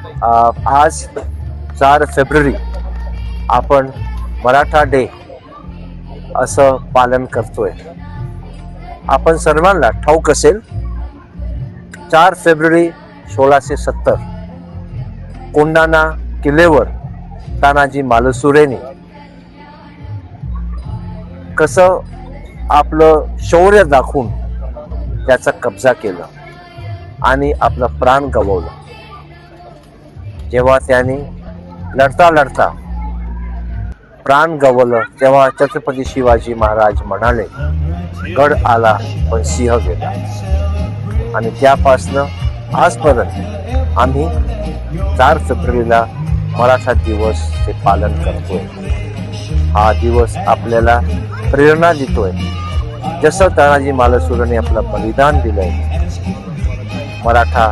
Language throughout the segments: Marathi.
आज 4 फेब्रुवारी आपण मराठा डे असं पालन करतोय. आपण सर्वांना ठाऊक असेल 4 फेब्रुवारी 1670 कोंढाणा किल्ल्यावर तानाजी मालुसरेने कसं आपलं शौर्य दाखवून त्याचा कब्जा केला आणि आपला प्राण गमावला. जेव्हा त्याने लढता लढता प्राण गमावलं तेव्हा छत्रपती शिवाजी महाराज म्हणाले, गड आला पण सिंह गेला. आणि त्यापासनं आजपर्यंत आम्ही 4 फेब्रुवारीला मराठा दिवस चे पालन करतोय. हा दिवस आपल्याला प्रेरणा देतोय. जसं तानाजी मालुसरेने आपलं बलिदान दिलंय मराठा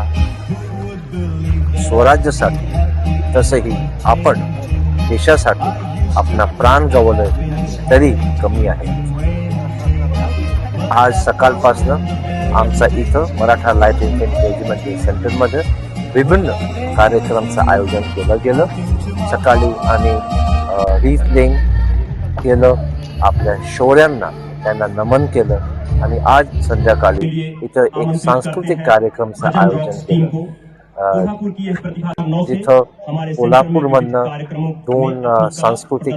स्वराज्यासाठी, तसंही आपण देशासाठी आपला प्राण गमावलं तरी कमी आहे. आज सकाळपासनं आमचा इथं मराठा लाईट इन्फंट्री रेजिमेंटल सेंटरमध्ये विभिन्न कार्यक्रमाचं आयोजन केलं गेलं. सकाळी आम्ही रीथ केलं, आपल्या शौर्यांना त्यांना नमन केलं आणि आज संध्याकाळी इथं एक सांस्कृतिक कार्यक्रमाचं आयोजन केलं. जिथं कोल्हापूरमधनं 2 सांस्कृतिक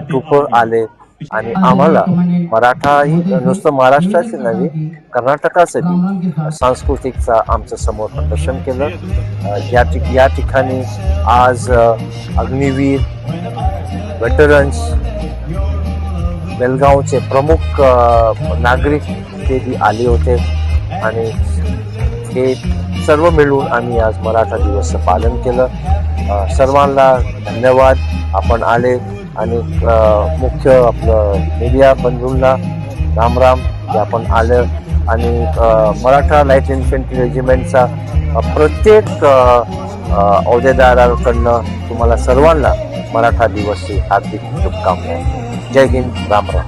ट्रूप आले आणि आम्हाला मराठाही नुसतं महाराष्ट्राचे नव्हे कर्नाटकासाठी सांस्कृतिकचा आमचं समोर प्रदर्शन केलं. या ठिकाणी आज अग्निवीर, वेटरन्स, बेलगावचे प्रमुख नागरिक ते आले होते आणि हे सर्व मिळून आम्ही आज मराठा दिवसचं पालन केलं. सर्वांना धन्यवाद, आपण आले. आणि मुख्य आपलं मीडिया बंधूंना रामराम जे आपण आलं. आणि मराठा लाईट इन्फंट्री रेजिमेंटचा प्रत्येक अहोदेदाराकडनं तुम्हाला सर्वांना मराठा दिवसची हार्दिक शुभकामना. जय हिंद, रामराम.